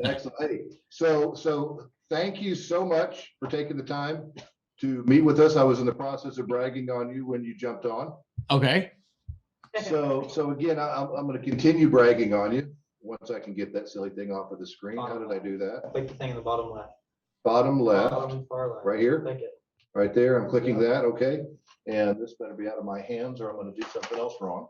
Excellent. Hey, so thank you so much for taking the time to meet with us. I was in the process of bragging on you when you jumped on. Okay. So again, I'm going to continue bragging on you once I can get that silly thing off of the screen. How did I do that? Click the thing in the bottom left. Bottom left, Bottom far left. right here, Click it. right there. I'm clicking that. Okay. And this better be out of my hands or I'm going to do something else wrong.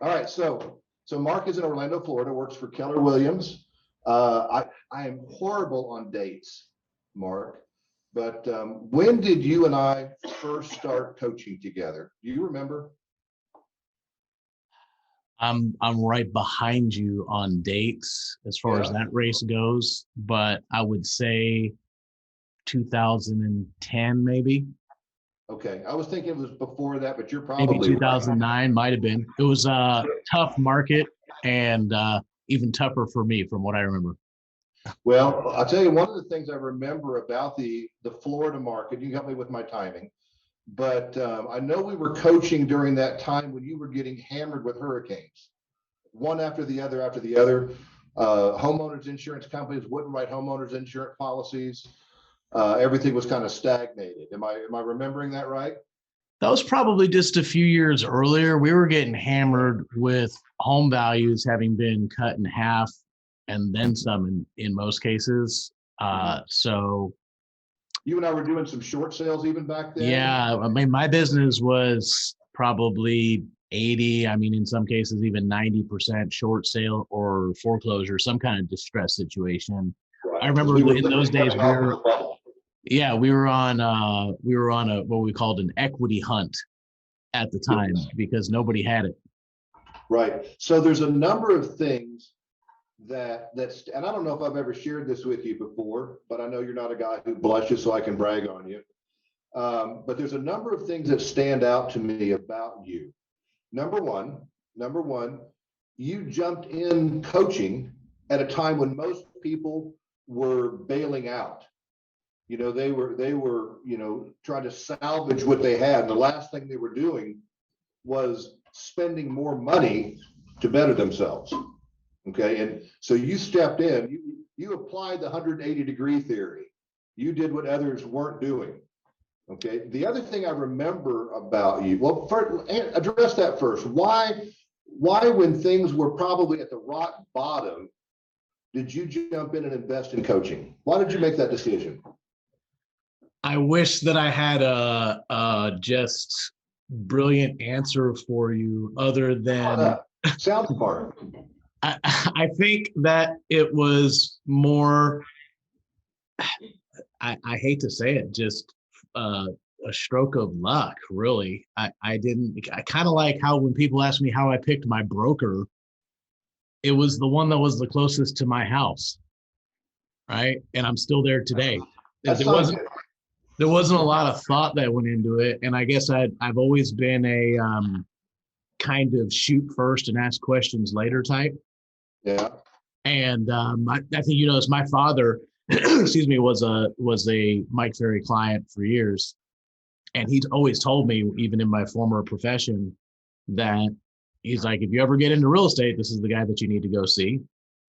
All right. So Mark is in Orlando, Florida, works for Keller Williams. I am horrible on dates, Mark, but when did you and I first start coaching together? Do you remember? I'm right behind you on dates as far as that race goes, but I would say 2010 maybe. Okay, I was thinking it was before that, but you're Maybe probably 2009 might have been. It was a tough market and even tougher for me from what I remember. Well, I'll tell you one of the things I remember about the Florida market. You can help me with my timing, but I know we were coaching during that time when you were getting hammered with hurricanes, one after the other after the other. Homeowners insurance companies wouldn't write homeowners insurance policies. Everything was kind of stagnated. Am I remembering that right? That was probably just a few years earlier. We were getting hammered with home values having been cut in half and then some in most cases. So you and I were doing some short sales even back then. Yeah, I mean, my business was probably 80, I mean, in some cases, even 90% short sale or foreclosure, some kind of distress situation. Right. I remember in those days, we were on a what we called an equity hunt at the time because nobody had it. Right. So there's a number of things that's, and I don't know if I've ever shared this with you before, but I know you're not a guy who blushes, so I can brag on you. But there's a number of things that stand out to me about you. Number one, you jumped in coaching at a time when most people were bailing out. You know, they were, you know, trying to salvage what they had. And the last thing they were doing was spending more money to better themselves. Okay. And so you stepped in, you applied the 180-degree theory. You did what others weren't doing. Okay. The other thing I remember about you, well, first, address that first. Why, when things were probably at the rock bottom, did you jump in and invest in coaching? Why did you make that decision? I wish that I had a just brilliant answer for you other than sounds smart. I think that it was more, I hate to say it, just a stroke of luck, really. I kind of like how when people ask me how I picked my broker, it was the one that was the closest to my house, right? And I'm still there today. There wasn't a lot of thought that went into it. And I guess I've always been a kind of shoot first and ask questions later type. Yeah. And I think, you know, my father, excuse me, was a Mike Ferry client for years. And he's always told me, even in my former profession, that he's like, if you ever get into real estate, this is the guy that you need to go see.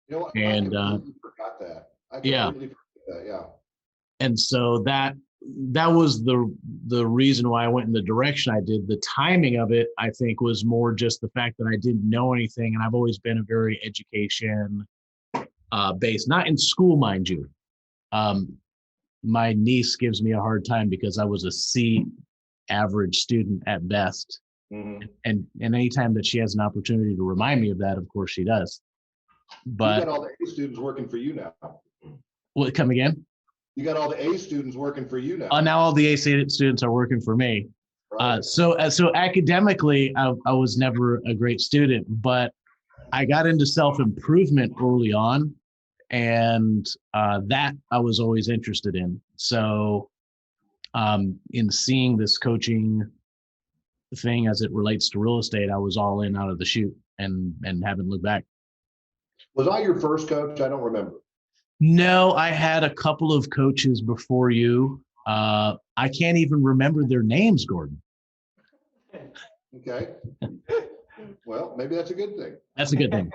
You know what? And I forgot that. I completely forgot that. Yeah. And so that was the reason why I went in the direction I did. The timing of it, I think, was more just the fact that I didn't know anything, and I've always been a very education based, not in school, mind you. My niece gives me a hard time because I was a C average student at best. Mm-hmm. And anytime that she has an opportunity to remind me of that, of course she does. But you got all the A students working for you now. Will it come again? You got all the A students working for you now. Now all the A students are working for me. Right. So academically, I was never a great student, but I got into self-improvement early on, and that I was always interested in. So in seeing this coaching thing as it relates to real estate, I was all in out of the chute and haven't looked back. Was I your first coach? I don't remember. No, I had a couple of coaches before you. I can't even remember their names, Gordon. Okay. Well, maybe that's a good thing. That's a good thing.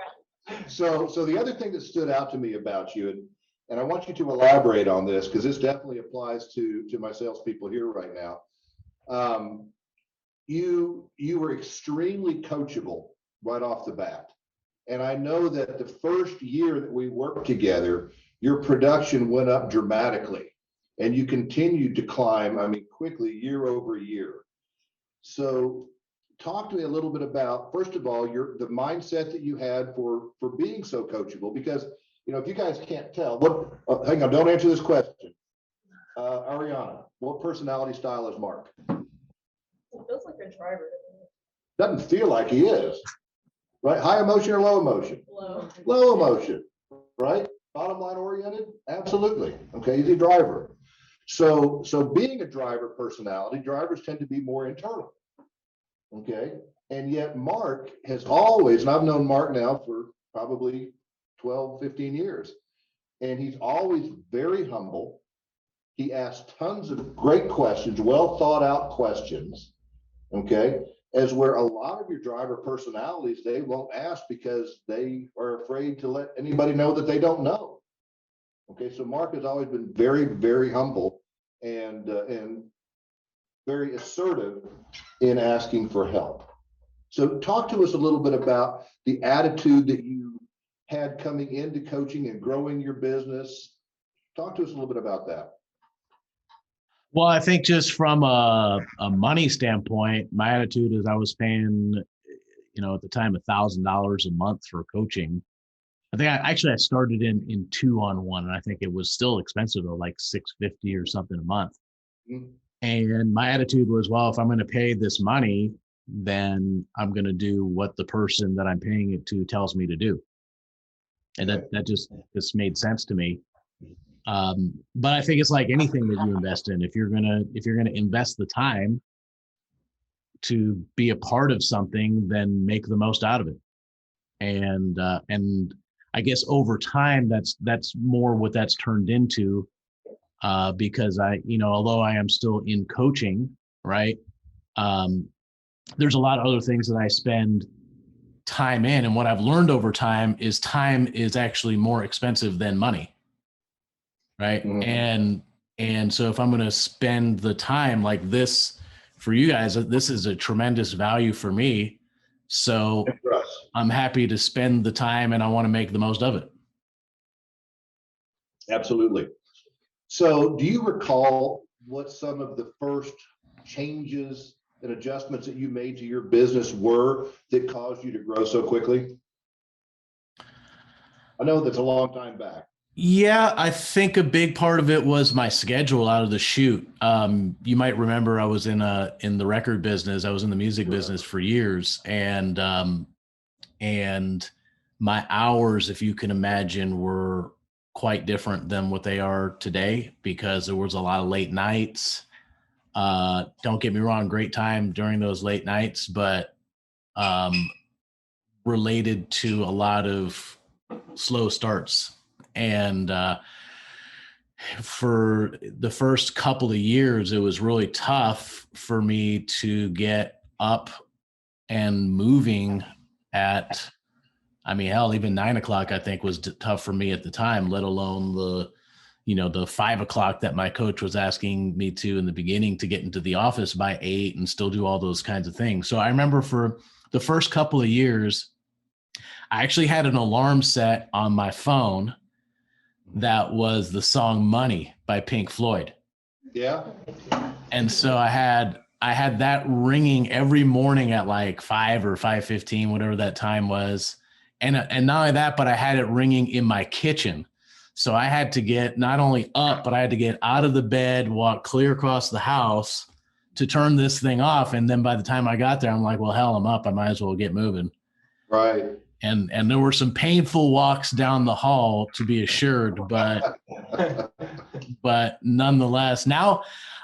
So the other thing that stood out to me about you, and I want you to elaborate on this because this definitely applies to my salespeople here right now. You were extremely coachable right off the bat. And I know that the first year that we worked together, your production went up dramatically and you continued to climb, I mean, quickly year over year. So talk to me a little bit about, first of all, the mindset that you had for being so coachable, because, you know, if you guys can't tell, hang on, don't answer this question. Ariana, what personality style is Mark? It feels like a driver. Doesn't feel like he is, right? High emotion or low emotion? Low. Low emotion, right? Bottom line oriented? Absolutely. Okay, he's a driver. So being a driver personality, drivers tend to be more internal. Okay. And yet Mark has always, and I've known Mark now for probably 12, 15 years, and he's always very humble. He asks tons of great questions, well thought out questions. Okay. As where a lot of your driver personalities, they won't ask because they are afraid to let anybody know that they don't know. Okay. So Mark has always been very, very humble and very assertive in asking for help. So talk to us a little bit about the attitude that you had coming into coaching and growing your business. Talk to us a little bit about that. Well, I think just from a money standpoint, my attitude is I was paying, you know, at the time, $1,000 a month for coaching. I think I started in 2-on-1, and I think it was still expensive though, like $650 or something a month. Mm-hmm. And my attitude was, well, if I'm going to pay this money, then I'm going to do what the person that I'm paying it to tells me to do. And that just made sense to me. But I think it's like anything that you invest in. If you're gonna invest the time to be a part of something, then make the most out of it. And I guess over time, that's more what that's turned into. Because although I am still in coaching, right? There's a lot of other things that I spend time in, and what I've learned over time is actually more expensive than money. Right. Mm-hmm. And so if I'm going to spend the time like this for you guys, this is a tremendous value for me. So I'm happy to spend the time and I want to make the most of it. Absolutely. So do you recall what some of the first changes and adjustments that you made to your business were that caused you to grow so quickly? I know that's a long time back. Yeah, I think a big part of it was my schedule out of the chute. You might remember I was in the record business. I was in the music business for years, and my hours, if you can imagine, were quite different than what they are today because there was a lot of late nights. Don't get me wrong, great time during those late nights, but related to a lot of slow starts. And for the first couple of years, it was really tough for me to get up and moving at, I mean, hell, even 9 o'clock, I think was tough for me at the time, let alone the 5 o'clock that my coach was asking me to in the beginning to get into the office by 8 and still do all those kinds of things. So I remember for the first couple of years, I actually had an alarm set on my phone that was the song Money by Pink Floyd. Yeah. And so I had that ringing every morning at like 5 or 5:15, whatever that time was. And not only that, but I had it ringing in my kitchen. So I had to get not only up, but I had to get out of the bed, walk clear across the house to turn this thing off. And then by the time I got there, I'm like, well, hell, I'm up. I might as well get moving. Right. And there were some painful walks down the hall, to be assured, but nonetheless, now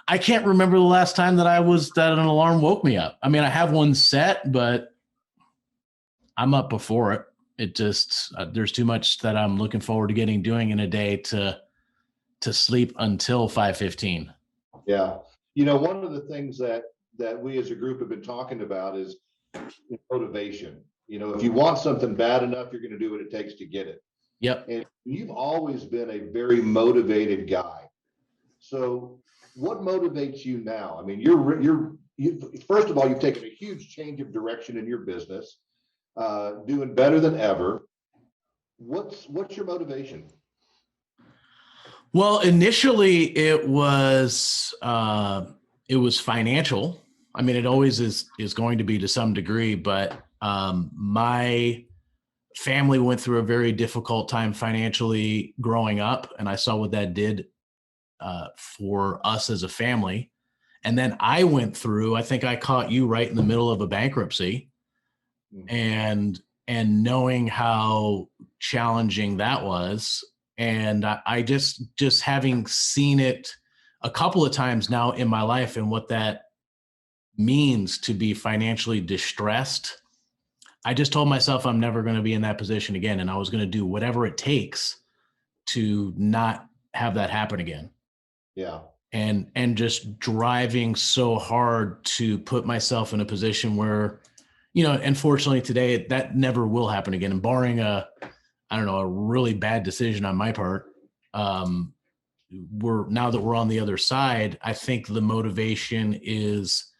I can't remember the last time that an alarm woke me up. I mean, I have one set, but I'm up before it. It just there's too much that I'm looking forward to doing in a day to sleep until 5:15. Yeah, one of the things that we as a group have been talking about is motivation. You know, if you want something bad enough, you're going to do what it takes to get it. Yep. And you've always been a very motivated guy. So what motivates you now? I mean, first of all, you've taken a huge change of direction in your business, doing better than ever. What's your motivation? Well, initially it was financial. I mean, it always is going to be to some degree, but my family went through a very difficult time financially growing up, and I saw what that did for us as a family. And then I went through, I think I caught you right in the middle of a bankruptcy, and knowing how challenging that was. And I just having seen it a couple of times now in my life and what that means to be financially distressed, I just told myself I'm never going to be in that position again. And I was going to do whatever it takes to not have that happen again. Yeah. And just driving so hard to put myself in a position where, you know, unfortunately today that never will happen again. And barring a really bad decision on my part, now that we're on the other side, I think the motivation is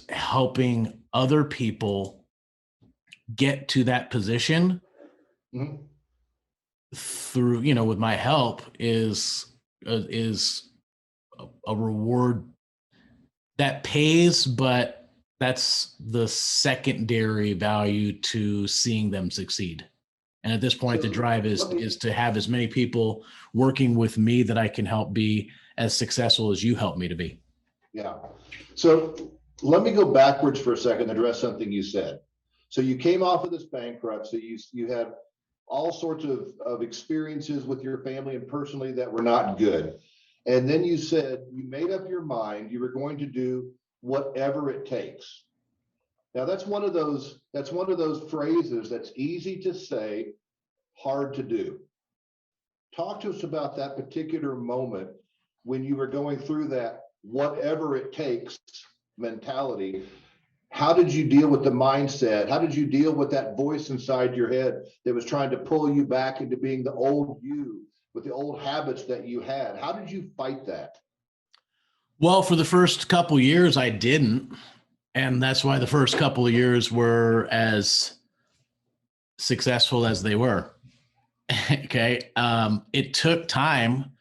helping other people get to that position through, you know, with my help is a reward that pays, but that's the secondary value to seeing them succeed. And at this point, the drive is to have as many people working with me that I can help be as successful as you help me to be. Yeah. So let me go backwards for a second and address something you said. So you came off of this bankruptcy. You had all sorts of experiences with your family and personally that were not good. And then you said you made up your mind you were going to do whatever it takes. Now that's one of those phrases that's easy to say, hard to do. Talk to us about that particular moment when you were going through that whatever it takes mentality. How did you deal with the mindset? How did you deal with that voice inside your head that was trying to pull you back into being the old you with the old habits that you had? How did you fight that? Well, for the first couple of years, I didn't. And that's why the first couple of years were as successful as they were. Okay. It took time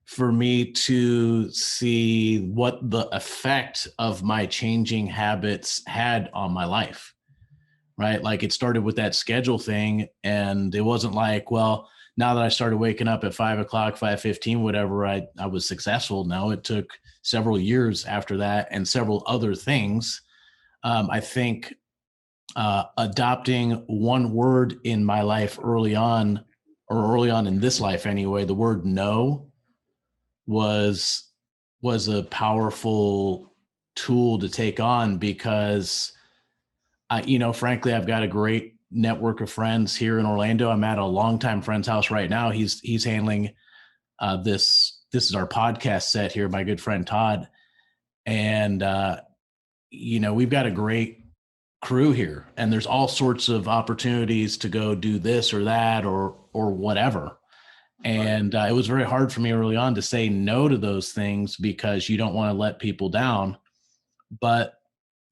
for me to see what the effect of my changing habits had on my life, right? Like it started with that schedule thing. And it wasn't like, well, now that I started waking up at 5 o'clock, 5:15, whatever, I was successful. No, it took several years after that and several other things. I think adopting one word in my life early on in this life anyway, the word no was a powerful tool to take on because frankly, I've got a great network of friends here in Orlando. I'm at a longtime friend's house right now. He's handling this is our podcast set here, my good friend Todd. And we've got a great crew here, and there's all sorts of opportunities to go do this or that or whatever. And it was very hard for me early on to say no to those things because you don't want to let people down. But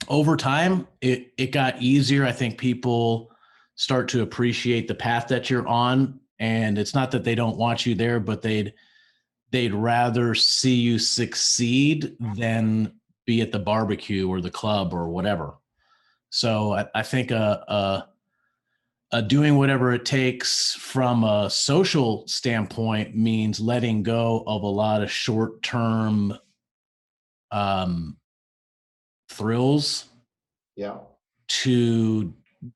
over time, it got easier. I think people start to appreciate the path that you're on. And it's not that they don't want you there, but they'd rather see you succeed than be at the barbecue or the club or whatever. So I think doing whatever it takes from a social standpoint means letting go of a lot of short-term thrills. Yeah. To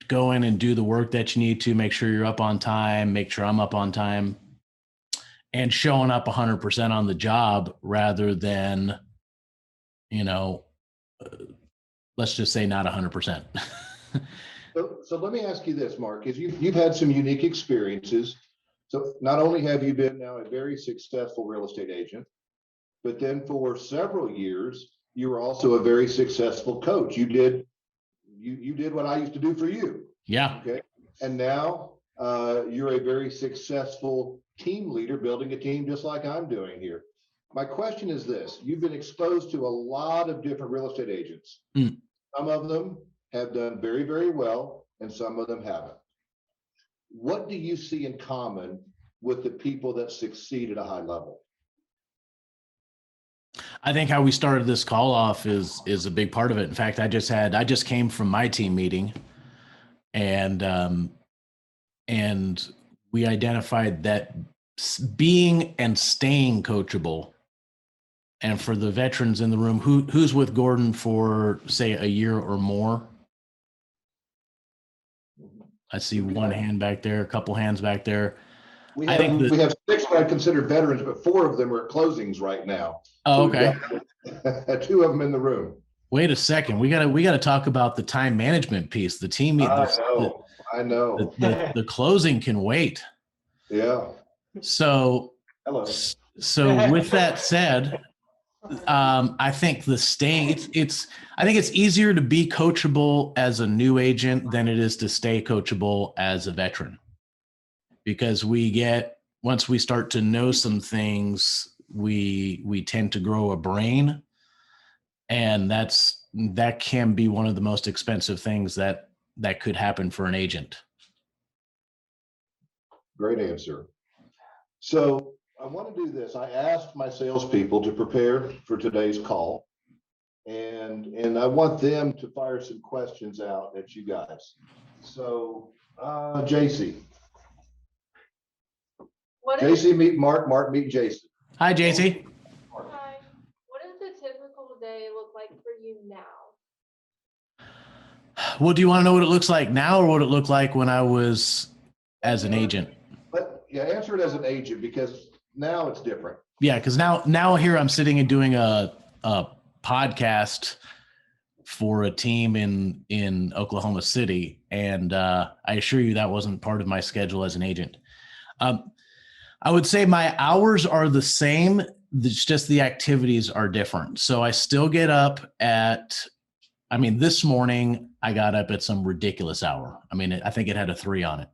go in and do the work that you need to make sure you're up on time, make sure I'm up on time, and showing up 100% on the job rather than, let's just say not 100%. So let me ask you this, Mark, because you've had some unique experiences. So not only have you been now a very successful real estate agent, but then for several years, you were also a very successful coach. You you did what I used to do for you. Yeah. Okay. And now you're a very successful team leader, building a team just like I'm doing here. My question is this: you've been exposed to a lot of different real estate agents. Mm. Some of them have done very, very well, and some of them haven't. What do you see in common with the people that succeed at a high level? I think how we started this call off is a big part of it. In fact, I just came from my team meeting, and we identified that being and staying coachable. And for the veterans in the room, who's with Gordon for, say, a year or more? I see one hand back there, a couple hands back there. We have 6 what I consider veterans, but 4 of them are at closings right now. Oh, okay. So 2 of them in the room. Wait a second. We gotta talk about the time management piece. The team meeting. I know. The closing can wait. Yeah. So hello. So with that said, I think I think it's easier to be coachable as a new agent than it is to stay coachable as a veteran, because once we start to know some things, we tend to grow a brain, and that can be one of the most expensive things that could happen for an agent. Great answer. So I want to do this. I asked my salespeople to prepare for today's call, and I want them to fire some questions out at you guys. So, JC. JC, meet Mark. Mark, meet Jason. Hi, JC. Hi. What does a typical day look like for you now? Well, do you want to know what it looks like now, or what it looked like when I was as an agent? Answer it as an agent, because now it's different. Yeah, because now here I'm sitting and doing a podcast for a team in Oklahoma City, and I assure you that wasn't part of my schedule as an agent. I would say my hours are the same. It's just the activities are different. So I still get up this morning I got up at some ridiculous hour. I think it had a 3 on it.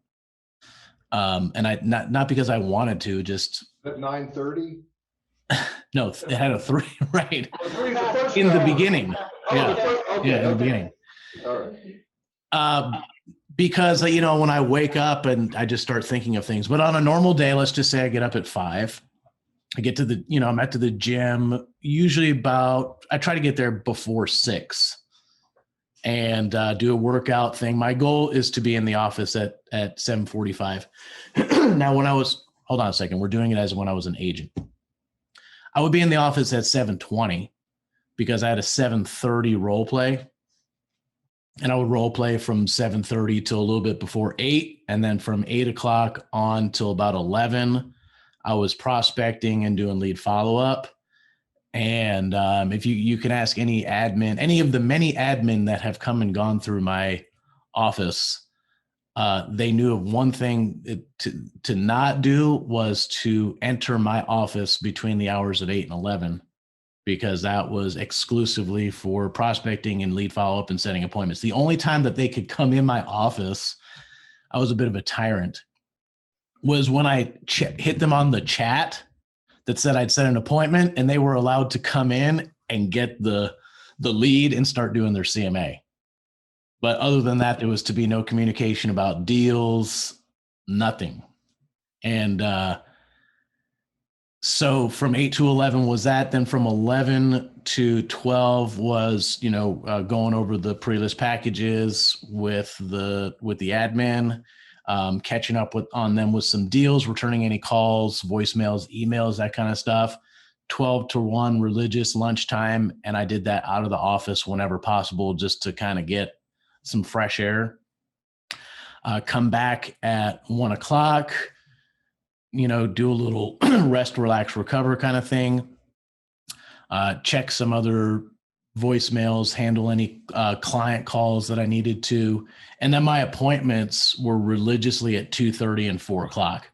And I not because I wanted to, just at 9:30. No, it had a 3, right? In the beginning. In the beginning. All right. Because when I wake up and I just start thinking of things. But on a normal day, let's just say I get up at 5. I get to I'm at the gym usually I try to get there before 6. And do a workout thing. My goal is to be in the office at 7:45. Now, hold on a second. We're doing it as when I was an agent. I would be in the office at 7:20 because I had a 7:30 role play. And I would role play from 7:30 till a little bit before 8. And then from 8 o'clock on till about 11, I was prospecting and doing lead follow-up. And if you can ask any of the many admin that have come and gone through my office, they knew of one thing to not do was to enter my office between the hours of 8 and 11, because that was exclusively for prospecting and lead follow-up and setting appointments. The only time that they could come in my office, I was a bit of a tyrant, was when I hit them on the chat that said I'd set an appointment, and they were allowed to come in and get the lead and start doing their CMA. But other than that, there was to be no communication about deals, nothing. And so from 8 to 11 was that. Then from 11 to 12 was, going over the pre-list packages with the admin. Catching up on them with some deals, returning any calls, voicemails, emails, that kind of stuff. 12 to 1 religious lunchtime. And I did that out of the office whenever possible, just to kind of get some fresh air. Come back at 1 o'clock, do a little rest, relax, recover kind of thing. Check some other voicemails, handle any client calls that I needed to. And then my appointments were religiously at 2:30 and 4 o'clock.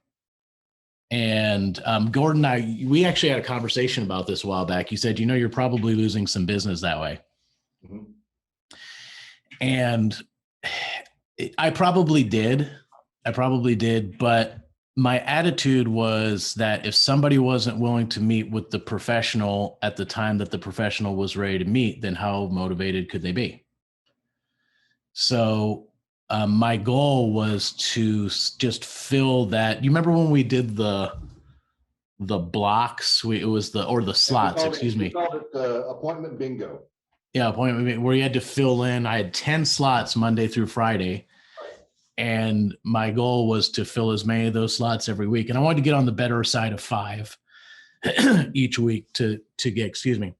And Gordon and we actually had a conversation about this a while back. You said, you're probably losing some business that way. Mm-hmm. And I probably did, but my attitude was that if somebody wasn't willing to meet with the professional at the time that the professional was ready to meet, then how motivated could they be? So my goal was to just fill that. You remember when we did the blocks? It was the slots, excuse me. We called it appointment bingo. Yeah, appointment where you had to fill in. I had 10 slots Monday through Friday. And my goal was to fill as many of those slots every week. And I wanted to get on the better side of 5 each week to get, excuse me.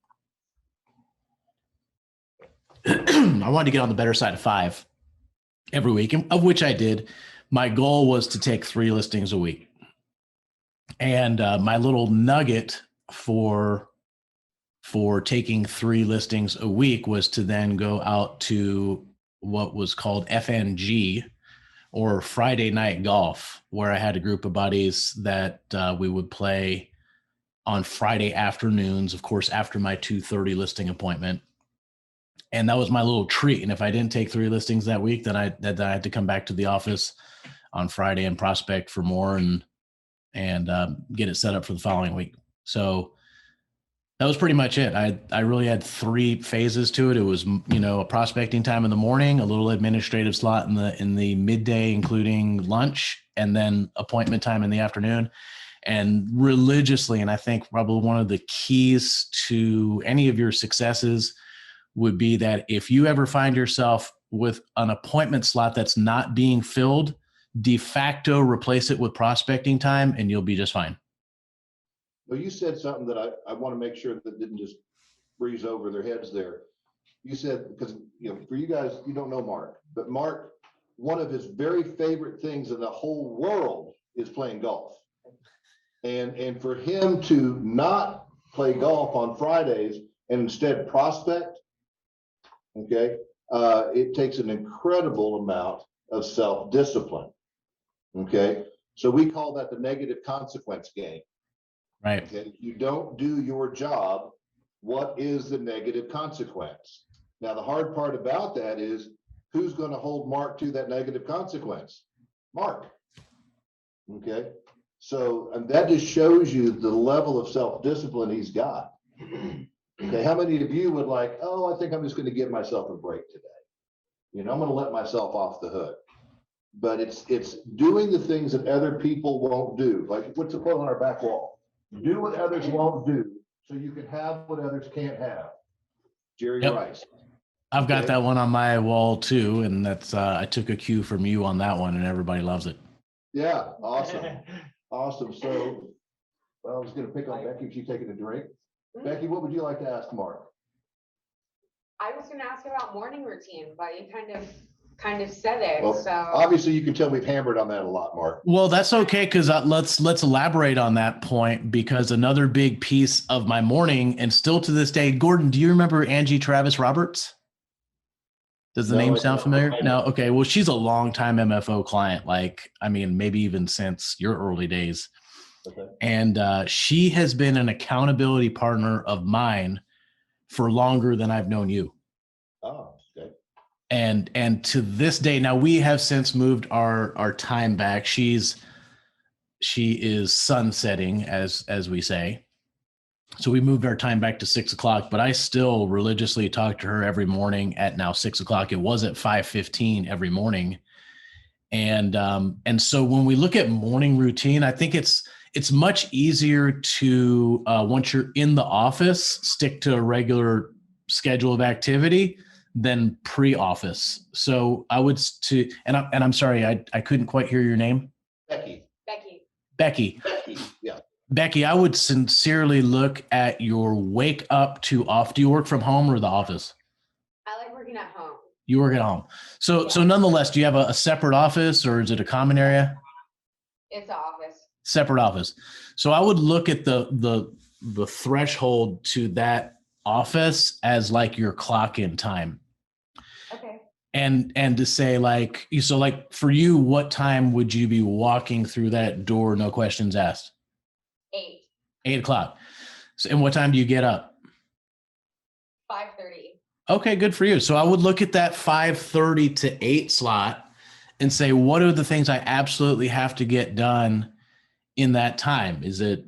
I wanted to get on the better side of 5 every week, of which I did. My goal was to take 3 listings a week. And my little nugget for taking 3 listings a week was to then go out to what was called FNG, or Friday night golf, where I had a group of buddies that we would play on Friday afternoons, of course, after my 2:30 listing appointment. And that was my little treat. And if I didn't take 3 listings that week, then I had to come back to the office on Friday and prospect for more and get it set up for the following week. So that was pretty much it. I really had 3 phases to it. It was, a prospecting time in the morning, a little administrative slot in the midday, including lunch, and then appointment time in the afternoon. And religiously, and I think probably one of the keys to any of your successes would be that if you ever find yourself with an appointment slot that's not being filled, de facto replace it with prospecting time and you'll be just fine. Well, you said something that I want to make sure that didn't just breeze over their heads there. You said, because, for you guys, you don't know Mark, but Mark, one of his very favorite things in the whole world is playing golf. And for him to not play golf on Fridays and instead prospect, okay, it takes an incredible amount of self-discipline. Okay, so we call that the negative consequence game. Right. Okay. If you don't do your job, what is the negative consequence? Now, the hard part about that is who's going to hold Mark to that negative consequence? Mark. Okay. So, and that just shows you the level of self-discipline he's got. Okay. How many of you would like, oh, I think I'm just going to give myself a break today. I'm going to let myself off the hook. But it's doing the things that other people won't do. Like what's the quote on our back wall? Do what others won't do so you can have what others can't have. Jerry Rice. I've got that one on my wall too. And that's, I took a cue from you on that one and everybody loves it. Yeah. Awesome. Awesome. So, well, I was going to pick on Becky if she's taking a drink. Becky, what would you like to ask Mark? I was going to ask about morning routine, but you kind of said it. Well, so obviously you can tell we've hammered on that a lot, Mark. Well, that's okay, because let's elaborate on that point, because another big piece of my morning, and still to this day, Gordon, do you remember Angie Travis Roberts? Does the name sound familiar? No. Okay. Well, she's a longtime MFO client. Maybe even since your early days. Okay. And she has been an accountability partner of mine for longer than I've known you. Oh, okay. And to this day, now we have since moved our time back. She is sunsetting, as we say. So we moved our time back to 6 o'clock, but I still religiously talk to her every morning at now 6 o'clock. It was at 5:15 every morning. And so when we look at morning routine, I think it's much easier to, once you're in the office, stick to a regular schedule of activity than pre-office. So I would and I'm sorry, I couldn't quite hear your name. Becky. Yeah. Becky, I would sincerely look at your wake up to off. Do you work from home or the office? I like working at home. You work at home. So nonetheless, do you have a separate office or is it a common area? It's an office. Separate office. So I would look at the threshold to that office as like your clock in time. Okay. And to say for you, what time would you be walking through that door? No questions asked. 8 o'clock. So, and what time do you get up? 5:30. Okay, good for you. So I would look at that 5:30 to 8 slot and say, what are the things I absolutely have to get done in that time? Is it,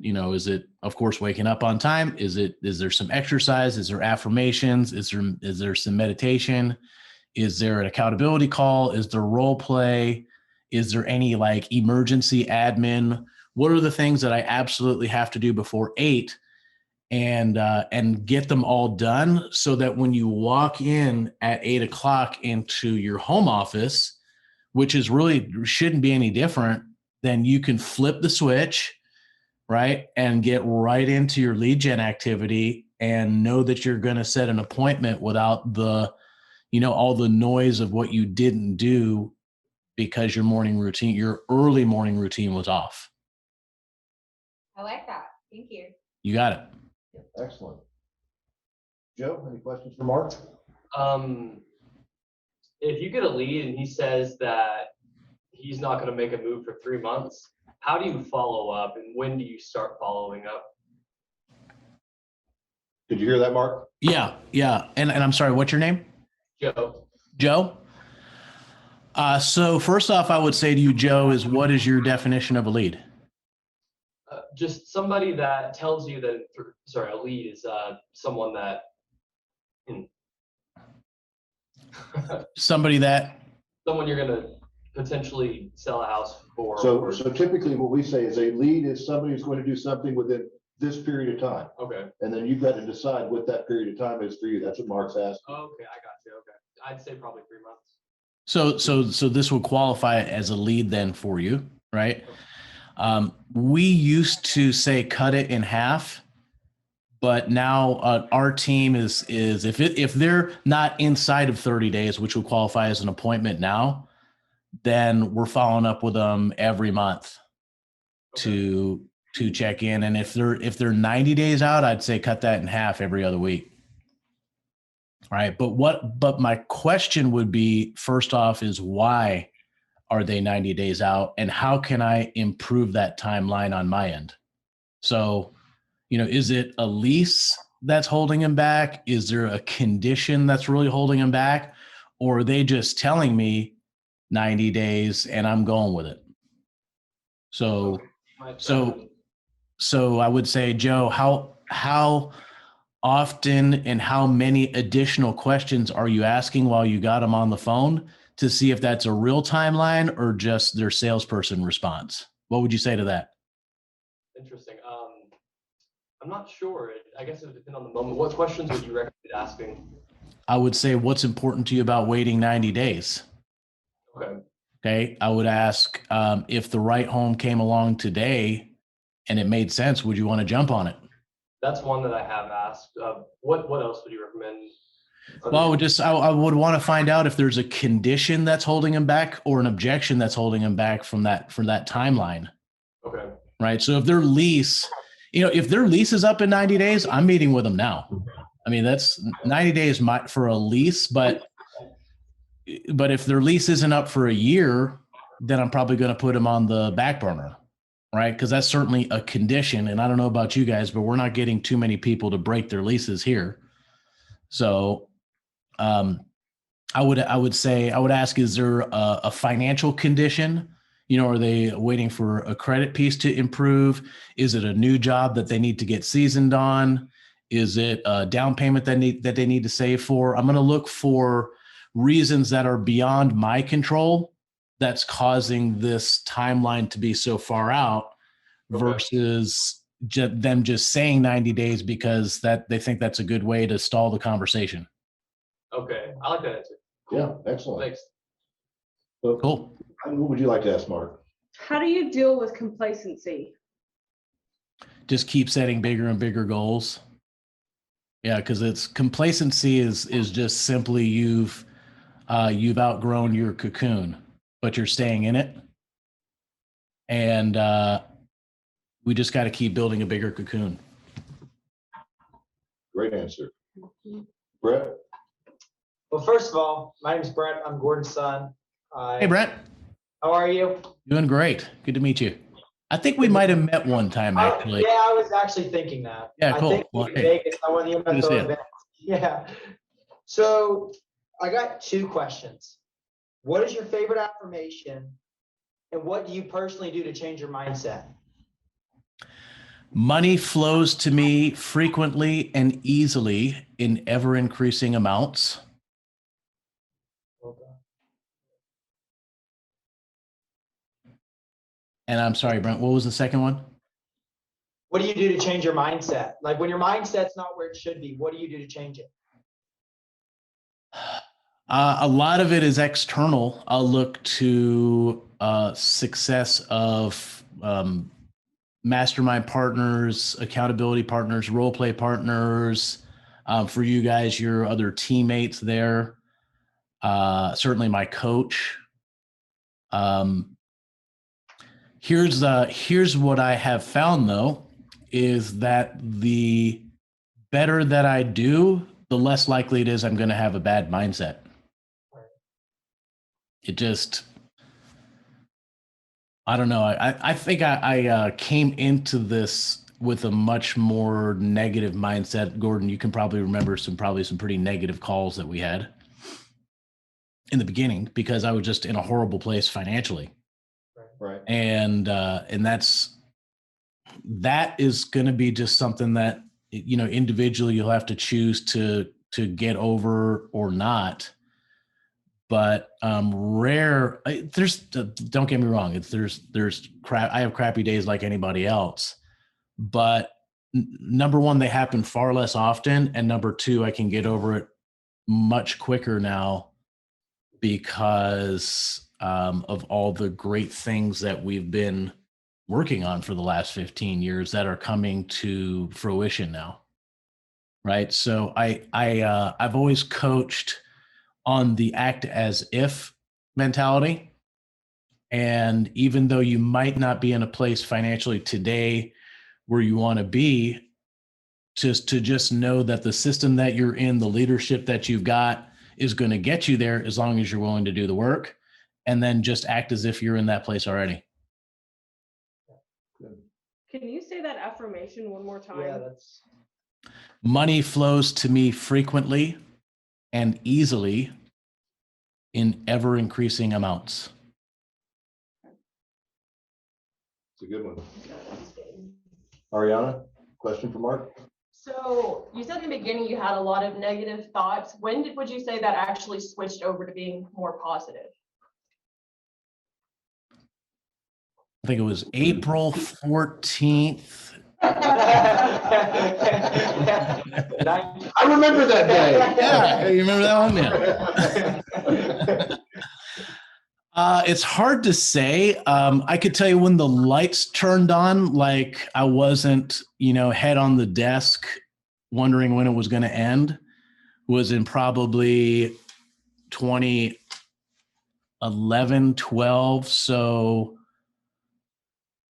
of course, waking up on time? Is there some exercise? Is there affirmations? Is there some meditation? Is there an accountability call? Is there role play? Is there any like emergency admin? What are the things that I absolutely have to do before 8 and get them all done so that when you walk in at 8 o'clock into your home office, which is really shouldn't be any different, then you can flip the switch, right? And get right into your lead gen activity and know that you're going to set an appointment without all the noise of what you didn't do because your early morning routine was off. I like that. Thank you. You got it. Excellent. Joe, any questions for Mark? If you get a lead and he says that he's not going to make a move for 3 months, how do you follow up and when do you start following up? Did you hear that, Mark? Yeah. And I'm sorry, what's your name? Joe? So first off, I would say to you, Joe, what is your definition of a lead? Just somebody that tells you that, a lead is someone that, Somebody that, someone you're going to potentially sell a house for. So typically what we say is a lead is somebody who's going to do something within this period of time. Okay. And then you've got to decide what that period of time is for you. That's what Mark's asking. Okay, I got you. Okay. I'd say probably 3 months. so this would qualify as a lead then for you, right? We used to say cut it in half, but now our team is if they're not inside of 30 days, which will qualify as an appointment now, then we're following up with them every month to check in. And if they're 90 days out, I'd say cut that in half every other week. All right. But my question would be, first off, is why are they 90 days out and how can I improve that timeline on my end? So, is it a lease that's holding him back? Is there a condition that's really holding him back? Or are they just telling me 90 days and I'm going with it? So I would say, Joe, how often and how many additional questions are you asking while you got them on the phone to see if that's a real timeline or just their salesperson response? What would you say to that? Interesting. I'm not sure. I guess it would depend on the moment. What questions would you recommend asking? I would say, what's important to you about waiting 90 days? Okay. I would ask, if the right home came along today and it made sense, would you want to jump on it? That's one that I have asked. What else would you recommend? Well, I would want to find out if there's a condition that's holding him back or an objection that's holding him back from that timeline. Okay. Right. So if their lease is up in 90 days, I'm meeting with them now. I mean, that's 90 days for a lease, but if their lease isn't up for a year, then I'm probably going to put them on the back burner. Right. Because that's certainly a condition. And I don't know about you guys, but we're not getting too many people to break their leases here. So I would ask, is there a financial condition? Are they waiting for a credit piece to improve? Is it a new job that they need to get seasoned on? Is it a down payment that they need to save for? I'm going to look for reasons that are beyond my control that's causing this timeline to be so far out versus them just saying 90 days because that they think that's a good way to stall the conversation. Okay. I like that answer. Yeah, excellent. Thanks. So, Cool. what would you like to ask Mark? How do you deal with complacency? Just keep setting bigger and bigger goals. Yeah, because complacency is just simply you've outgrown your cocoon, but you're staying in it. And we just got to keep building a bigger cocoon. Great answer. Brett? Well, first of all, my name's Brett. I'm Gordon's son. Hey, Brett. How are you? Doing great. Good to meet you. I think we might have met one time, actually. Yeah, I was actually thinking that. Yeah, cool. I think Well, in hey, Vegas, I went to good to see you. event. Yeah. So I got two questions. What is your favorite affirmation? And what do you personally do to change your mindset? Money flows to me frequently and easily in ever increasing amounts. And I'm sorry, Brent, what was the second one? What do you do to change your mindset? Like when your mindset's not where it should be, what do you do to change it? A lot of it is external. I'll look to success of mastermind partners, accountability partners, role play partners. For you guys, your other teammates there. Certainly my coach. Here's what I have found though, is that the better that I do, the less likely it is I'm going to have a bad mindset. It just, I don't know. I think I came into this with a much more negative mindset. Gordon, you can probably remember some pretty negative calls that we had in the beginning because I was just in a horrible place financially. Right. And that is going to be just something that, you know, individually you'll have to choose to get over or not. But there's, don't get me wrong, there's crap. I have crappy days like anybody else, but number one, they happen far less often, and number two, I can get over it much quicker now because of all the great things that we've been working on for the last 15 years that are coming to fruition now. Right. So I've always coached on the act as if mentality. And even though you might not be in a place financially today where you want to be, just know that the system that you're in, the leadership that you've got is going to get you there as long as you're willing to do the work, and then just act as if you're in that place already. Can you say that affirmation one more time? Yeah, that's Money flows to me frequently and easily in ever increasing amounts. It's a good one. Ariana, question for Mark? So you said in the beginning you had a lot of negative thoughts. When would you say that actually switched over to being more positive? I think it was April 14th. I remember that day. Yeah, you remember that one? Yeah. It's hard to say. I could tell you when the lights turned on, like I wasn't, head on the desk wondering when it was going to end, was in probably 2011, 12. So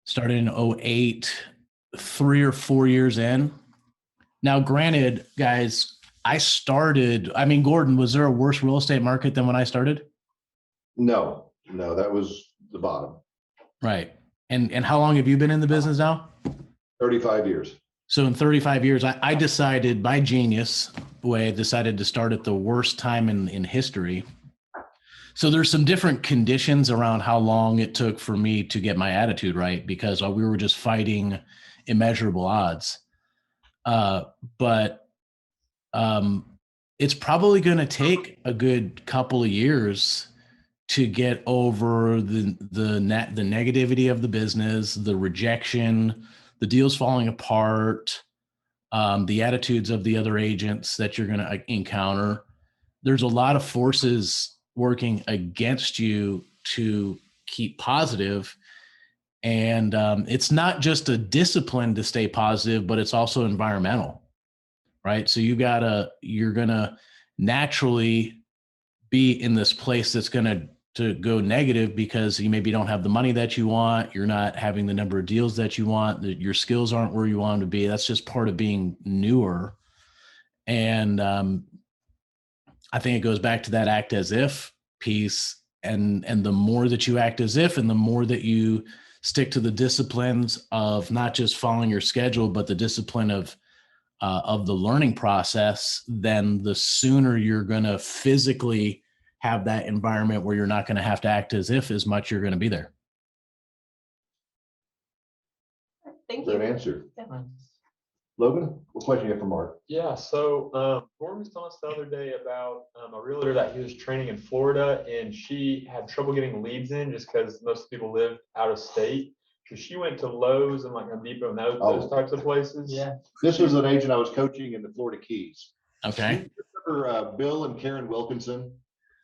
started in 08, 3 or 4 years in. Now, granted, guys, Gordon, was there a worse real estate market than when I started? No, that was the bottom. Right. And how long have you been in the business now? 35 years. So in 35 years, I decided, by genius way, decided to start at the worst time in history. So there's some different conditions around how long it took for me to get my attitude right, because we were just fighting immeasurable odds. But it's probably going to take a good couple of years to get over the negativity of the business, the rejection, the deals falling apart, the attitudes of the other agents that you're going to encounter. There's a lot of forces working against you to keep positive. And it's not just a discipline to stay positive, but it's also environmental, right? So you're going to naturally be in this place that's going to go negative because you maybe don't have the money that you want. You're not having the number of deals that you want. Your skills aren't where you want them to be. That's just part of being newer. And I think it goes back to that act as if piece. And the more that you act as if, and the more that you stick to the disciplines of not just following your schedule, but the discipline of of the learning process, then the sooner you're going to physically have that environment where you're not going to have to act as if as much you're going to be there. Thank Great you. answer. Logan, what question you have for Mark? Yeah, so Gordon was telling us the other day about a realtor that he was training in Florida, and she had trouble getting leads in just because most people live out of state. So she went to Lowe's and like Home Depot and those types of places. Yeah. This was an agent I was coaching in the Florida Keys. Okay. Do you remember Bill and Karen Wilkinson?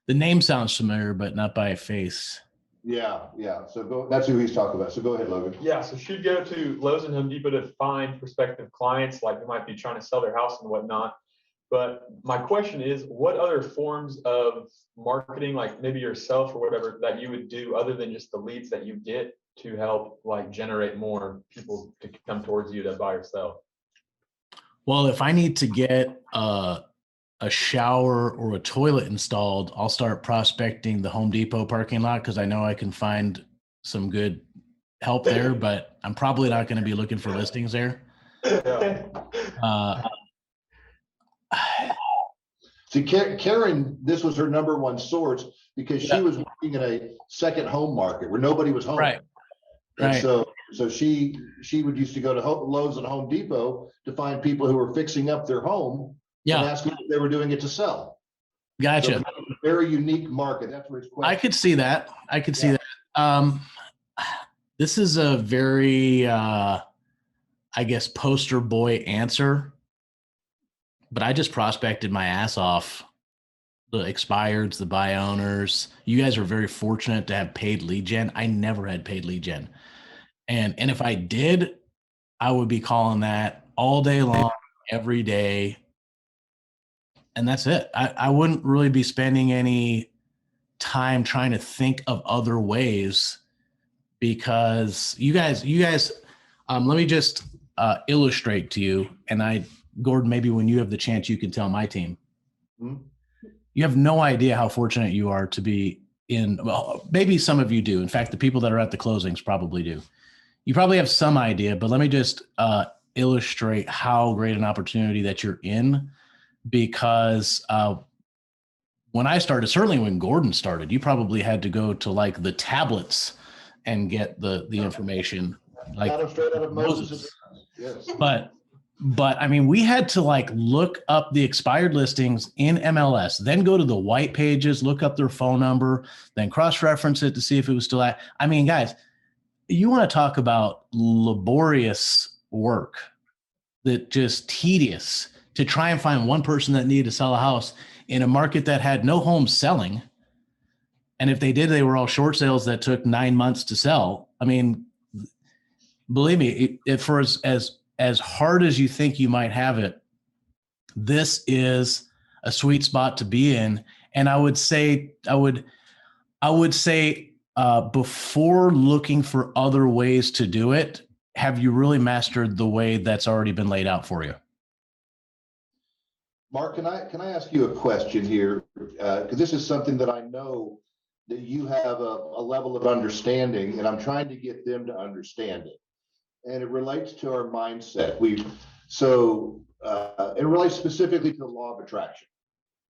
The name sounds familiar, but not by face. Yeah. So that's who he's talking about. So go ahead, Logan. Yeah, so she'd go to Lowe's and Home Depot to find prospective clients, like who might be trying to sell their house and whatnot. But my question is, what other forms of marketing, like maybe yourself or whatever, that you would do other than just the leads that you get to help like generate more people to come towards you to buy or sell? Well, if I need to get a shower or a toilet installed, I'll start prospecting the Home Depot parking lot because I know I can find some good help there, but I'm probably not going to be looking for listings there. See, Karen, this was her number one source because she was working in a second home market where nobody was home. Right. And Right. so she would used to go to Lowe's and Home Depot to find people who were fixing up their home and Yeah. ask them if they were doing it to sell. Gotcha. So it's a very unique market. That's where it's I could see that. I could see that. This is a very, I guess, poster boy answer, but I just prospected my ass off. The expireds, the buy owners. You guys are very fortunate to have paid lead gen. I never had paid lead gen. And if I did, I would be calling that all day long, every day. And that's it. I wouldn't really be spending any time trying to think of other ways because you guys, let me just illustrate to you. And Gordon, maybe when you have the chance, you can tell my team. Hmm? You have no idea how fortunate you are to be in, well, maybe some of you do. In fact, the people that are at the closings probably do. You probably have some idea, but let me just illustrate how great an opportunity that you're in. Because when I started, certainly when Gordon started, you probably had to go to like the tablets and get the information. Like straight out of Moses. Moses. Yes. But I mean, we had to like look up the expired listings in MLS, then go to the white pages, look up their phone number, then cross-reference it to see if it was still at. I mean, guys, you want to talk about laborious work that just tedious to try and find one person that needed to sell a house in a market that had no homes selling. And if they did, they were all short sales that took 9 months to sell. I mean, believe me, for as hard as you think you might have it, this is a sweet spot to be in. And I would say, before looking for other ways to do it, have you really mastered the way that's already been laid out for you? Mark, can I ask you a question here? Because this is something that I know that you have a level of understanding, and I'm trying to get them to understand it. And it relates to our mindset. It relates specifically to the law of attraction.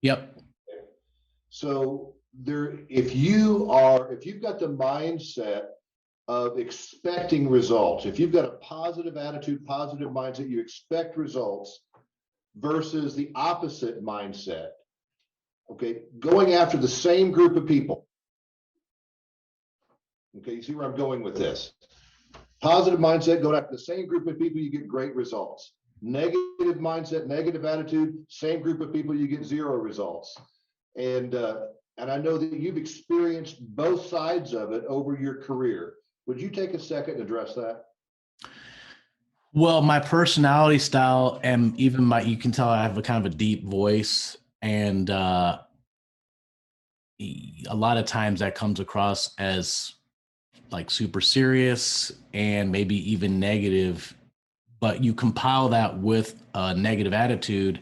Yep. So if you've got the mindset of expecting results, if you've got a positive attitude, positive mindset, you expect results versus the opposite mindset. Okay, going after the same group of people. Okay, you see where I'm going with this? Positive mindset, going after the same group of people, you get great results. Negative mindset, negative attitude, same group of people, you get zero results. And I know that you've experienced both sides of it over your career. Would you take a second to address that? Well, my personality style and even you can tell I have a kind of a deep voice, and a lot of times that comes across as like super serious and maybe even negative, but you compile that with a negative attitude.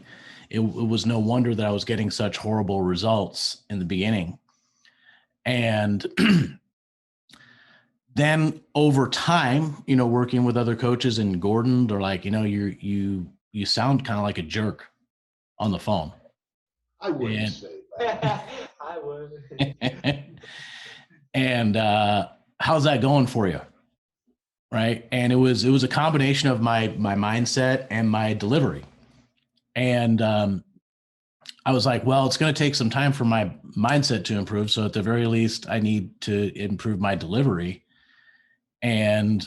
It was no wonder that I was getting such horrible results in the beginning. And then over time, working with other coaches and Gordon, they're like, you you sound kind of like a jerk on the phone. I wouldn't And- say that. I would. And how's that going for you? Right. And it was a combination of my mindset and my delivery. And I was like, well, it's going to take some time for my mindset to improve. So at the very least, I need to improve my delivery. And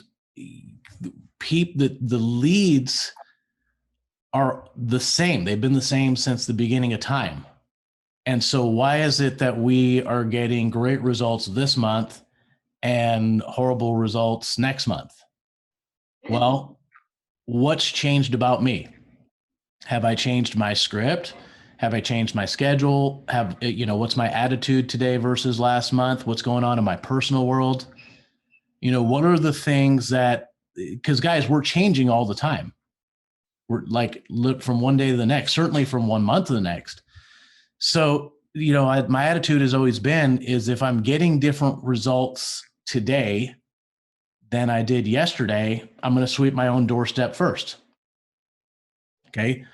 the leads are the same. They've been the same since the beginning of time. And so why is it that we are getting great results this month and horrible results next month? Well, what's changed about me? Have I changed my script? Have I changed my schedule? What's my attitude today versus last month? What's going on in my personal world? What are the things because guys, we're changing all the time. We're like, look from one day to the next, certainly from 1 month to the next. So, my attitude has always been is if I'm getting different results today than I did yesterday, I'm going to sweep my own doorstep first. Okay.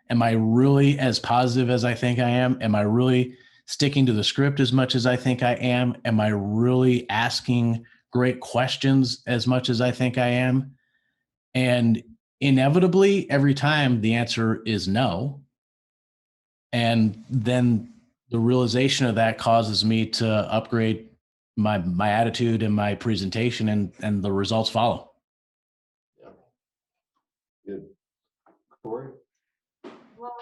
Am I really as positive as I think I am? Am I really sticking to the script as much as I think I am? Am I really asking great questions as much as I think I am? And inevitably, every time the answer is no. And then the realization of that causes me to upgrade my attitude and my presentation, and the results follow. Yeah. Good. Corey? Well,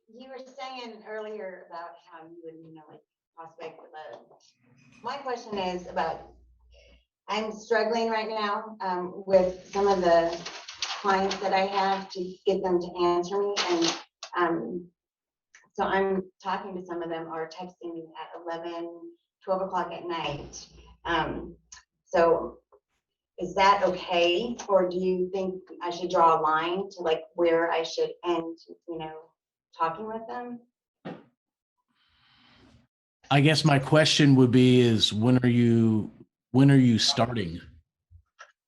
you were saying earlier about how you would, like prospect with my question is about, I'm struggling right now with some of the clients that I have to get them to answer me. And so I'm talking to some of them or texting me at 11, 12 o'clock at night. So is that okay? Or do you think I should draw a line to like where I should end, talking with them? I guess my question would be is when are you starting?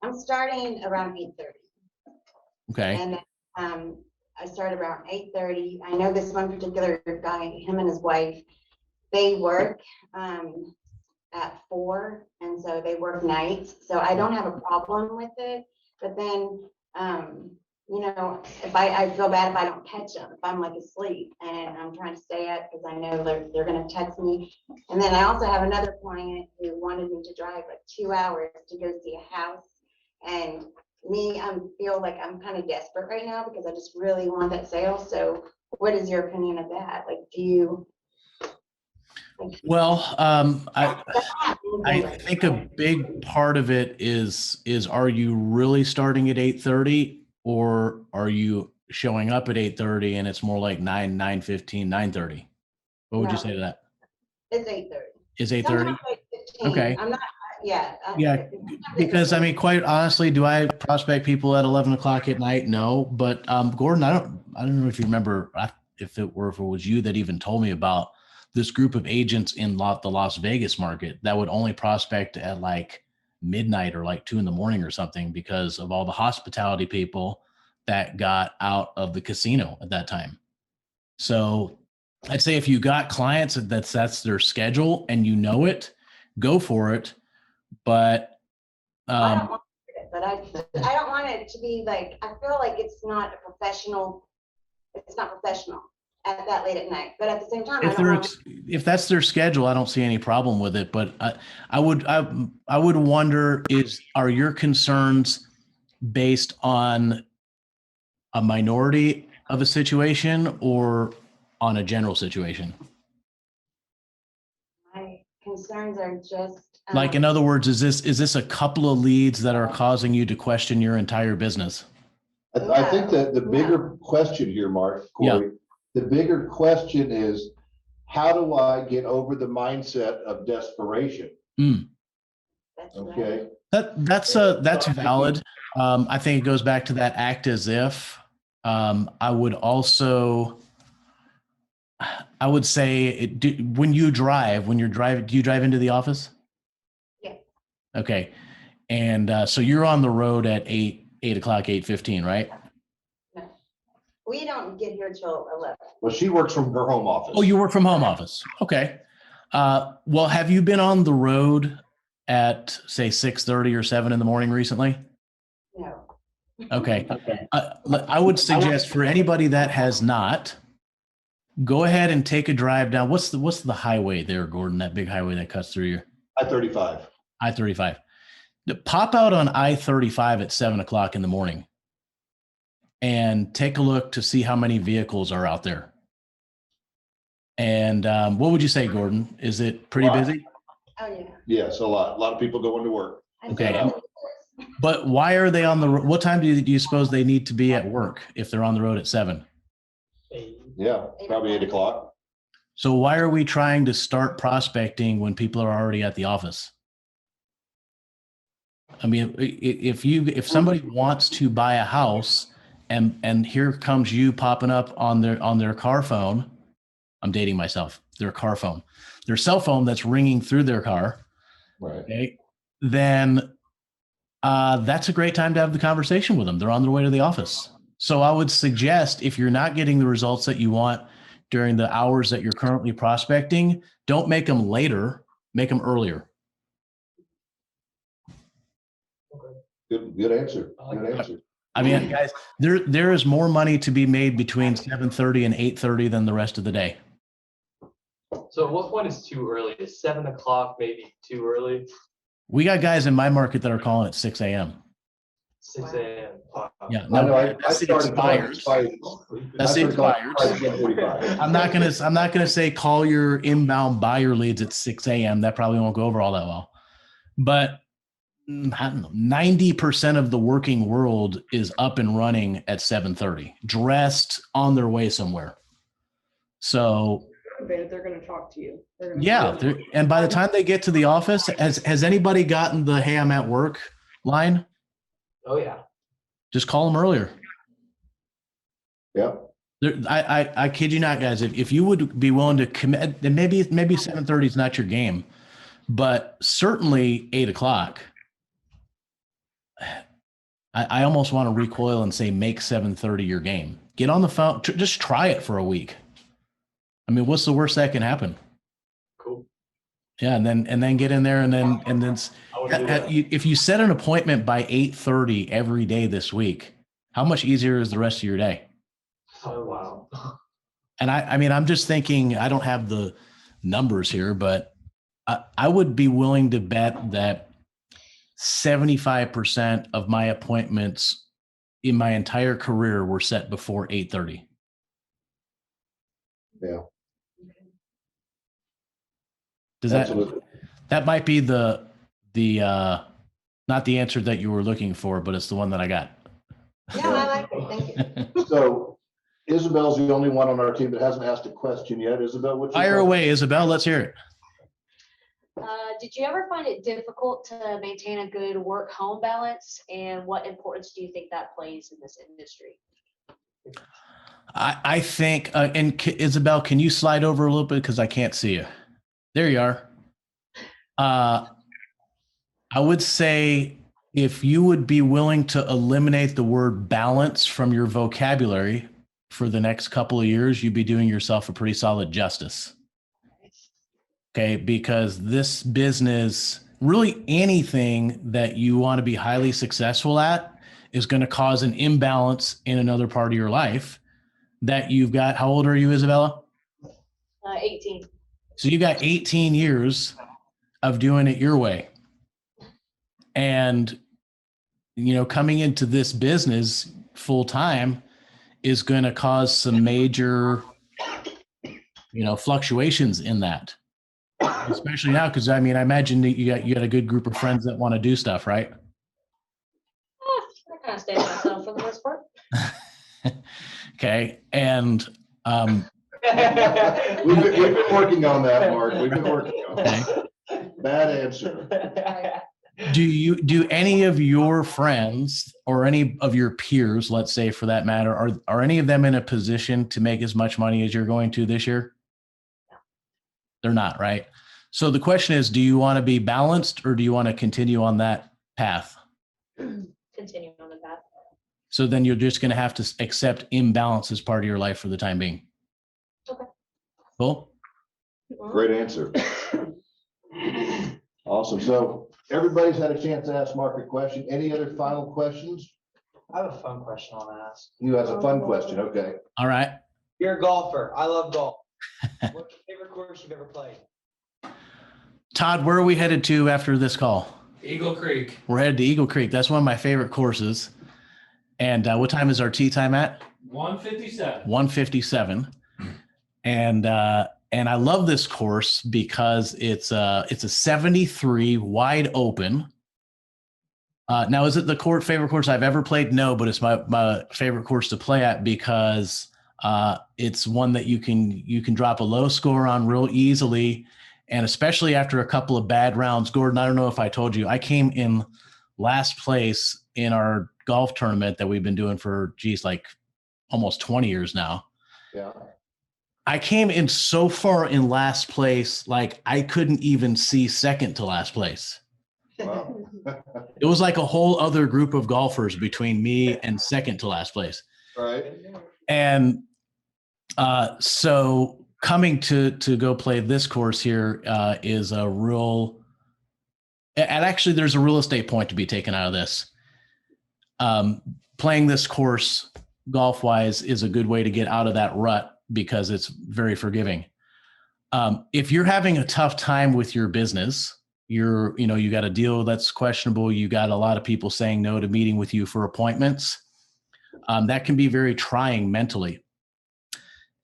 I'm starting around 8:30. Okay. And I start around 8:30. I know this one particular guy, him and his wife, they work at 4, and so they work nights. So I don't have a problem with it. But then, if I feel bad if I don't catch them, if I'm like asleep and I'm trying to stay up because I know they're going to text me. And then I also have another client who wanted me to drive like 2 hours to go see a house. And I feel like I'm kind of desperate right now because I just really want that sale. So what is your opinion of that? Like, do you? Well, I think a big part of it is are you really starting at 8:30 or are you showing up at 8:30 and it's more like 9:15, 9:30? What would you say to that? It's 8:30. Is 8:30? Okay. I'm not, yeah. Yeah, because I mean, quite honestly, do I prospect people at 11 o'clock at night? No, but Gordon, I don't know if you remember if it was you that even told me about this group of agents in the Las Vegas market that would only prospect at like midnight or like 2 a.m. or something because of all the hospitality people that got out of the casino at that time. So I'd say if you got clients that's their schedule and you know it, go for it. But I don't want it, but I don't want it to be like, I feel like it's not professional at that late at night. But at the same time, if that's their schedule, I don't see any problem with it. But I would wonder are your concerns based on a minority of a situation or on a general situation? my concerns are just Like, in other words, is this a couple of leads that are causing you to question your entire business? I think that the bigger question here, Mark, Corey, the bigger question is, how do I get over the mindset of desperation? Okay. That's valid. I think it goes back to that act as if. I would say when you're driving, do you drive into the office? Yeah. Okay. And so you're on the road at 8 o'clock, 8:15, right? No. we don't get here till 11. Well, she works from her home office. Oh, you work from home office. Okay. Well, have you been on the road at say 6:30 or 7 in the morning recently? No. Okay. I would suggest for anybody that has not, go ahead and take a drive down. What's the highway there, Gordon? That big highway that cuts through your I-35. I-35. Pop out on I-35 at 7 o'clock in the morning and take a look to see how many vehicles are out there. And what would you say, Gordon? Is it pretty busy? Oh, yeah. Yes, a lot of people going to work. Okay. But why are they on the road? What time do you suppose they need to be at work if they're on the road at 7? Yeah, probably 8 o'clock. So why are we trying to start prospecting when people are already at the office? I mean, if somebody wants to buy a house and here comes you popping up on their car phone, I'm dating myself, their car phone, their cell phone that's ringing through their car, Right. okay, then that's a great time to have the conversation with them. They're on their way to the office. So I would suggest if you're not getting the results that you want during the hours that you're currently prospecting, don't make them later, make them earlier. Good answer. Good answer. I mean, guys, there is more money to be made between 7:30 and 8:30 than the rest of the day. So at what point is too early? Is 7 o'clock maybe too early? We got guys in my market that are calling at 6 a.m. 6 a.m. Wow. Yeah, I know. no, I that's the started calling expires. That's I the started calling expires. at 10:45. I'm not gonna say call your inbound buyer leads at 6 a.m. That probably won't go over all that well. But I don't know, 90% of the working world is up and running at 7:30, dressed on their way somewhere. So They're gonna talk to you. They're gonna yeah, and by the time they get to the office, has anybody gotten the "Hey, I'm at work" line? Oh yeah. Just call them earlier. Yeah. I kid you not, guys. If you would be willing to commit, then maybe 7:30 is not your game, but certainly 8 o'clock. I almost want to recoil and say make 7:30 your game. Get on the phone. Just try it for a week. I mean, what's the worst that can happen? Cool. Yeah, and then get in there and then I would do that. if you set an appointment by 8:30 every day this week, how much easier is the rest of your day? Oh wow. And I mean, I'm just thinking, I don't have the numbers here, but I would be willing to bet that 75% of my appointments in my entire career were set before 8:30. Yeah. Does Absolutely. that might be the not the answer that you were looking for, but it's the one that I got. No, I like it. Thank you. So Isabel's the only one on our team that hasn't asked a question yet. Isabel, what's your Fire question? away, Isabel. Let's hear it. Did you ever find it difficult to maintain a good work-home balance, and what importance do you think that plays in this industry? I think, Isabel, can you slide over a little bit because I can't see you? There you are. I would say if you would be willing to eliminate the word balance from your vocabulary for the next couple of years, you'd be doing yourself a pretty solid justice. Okay, because this business, really anything that you want to be highly successful at, is going to cause an imbalance in another part of your life that you've got. How old are you, Isabella? 18. So you got 18 years of doing it your way. And, coming into this business full time is going to cause some major, fluctuations in that. Especially now, because I imagine that you got a good group of friends that want to do stuff, right? I kind of stay to myself for the most part. Okay, and We've been working on that, Mark. We've been working on okay. that. Bad answer. Do any of your friends or any of your peers, let's say for that matter, are any of them in a position to make as much money as you're going to this year? No. They're not, right? So the question is, do you want to be balanced or do you want to continue on that path? Continue on the path. So then you're just going to have to accept imbalance as part of your life for the time being. Okay. Cool. Great answer. Awesome. So everybody's had a chance to ask Mark a question. Any other final questions? I have a fun question I want to ask. You has a fun question. Okay. All right. You're a golfer. I love golf. What's your favorite course you've ever played? Todd, where are we headed to after this call? Eagle Creek. We're headed to Eagle Creek. That's one of my favorite courses. And what time is our tee time at? 157. 157. And I love this course because it's a 73 wide open. Now, is it the favorite course I've ever played? No, but it's my favorite course to play at because it's one that you can drop a low score on real easily. And especially after a couple of bad rounds. Gordon, I don't know if I told you, I came in last place in our golf tournament that we've been doing for, like almost 20 years now. Yeah. I came in so far in last place, like I couldn't even see second to last place. Wow. It was like a whole other group of golfers between me and second to last place. Right. And so coming to go play this course here is a real, and actually there's a real estate point to be taken out of this. Playing this course golf wise is a good way to get out of that rut because it's very forgiving. If you're having a tough time with your business, you got a deal that's questionable. You got a lot of people saying no to meeting with you for appointments. That can be very trying mentally.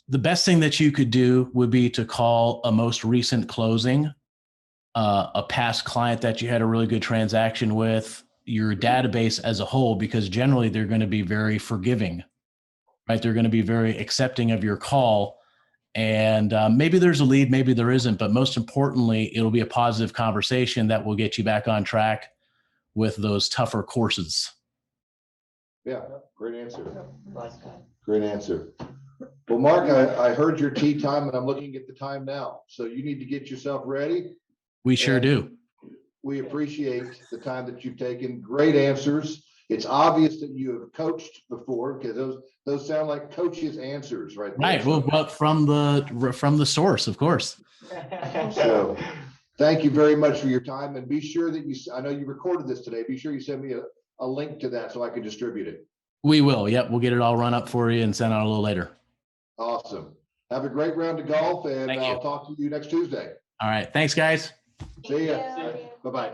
The best thing that you could do would be to call a most recent closing, a past client that you had a really good transaction with, your database as a whole, because generally they're going to be very forgiving, right? They're going to be very accepting of your call. And maybe there's a lead, maybe there isn't, but most importantly, it'll be a positive conversation that will get you back on track with those tougher courses. Yeah, great answer. Great answer. Well, Mark, I heard your tee time and I'm looking at the time now. So you need to get yourself ready. We sure do. We appreciate the time that you've taken. Great answers. It's obvious that you have coached before because those sound like coaches' answers, right? Right. Well, but from the source, of course. So thank you very much for your time, and be sure that I know you recorded this today. Be sure you send me a link to that so I can distribute it. We will. Yep. We'll get it all run up for you and send out a little later. Awesome. Have a great round of golf, and I'll talk to you next Tuesday. All right. Thanks, guys. See ya. Thank you. Bye-bye.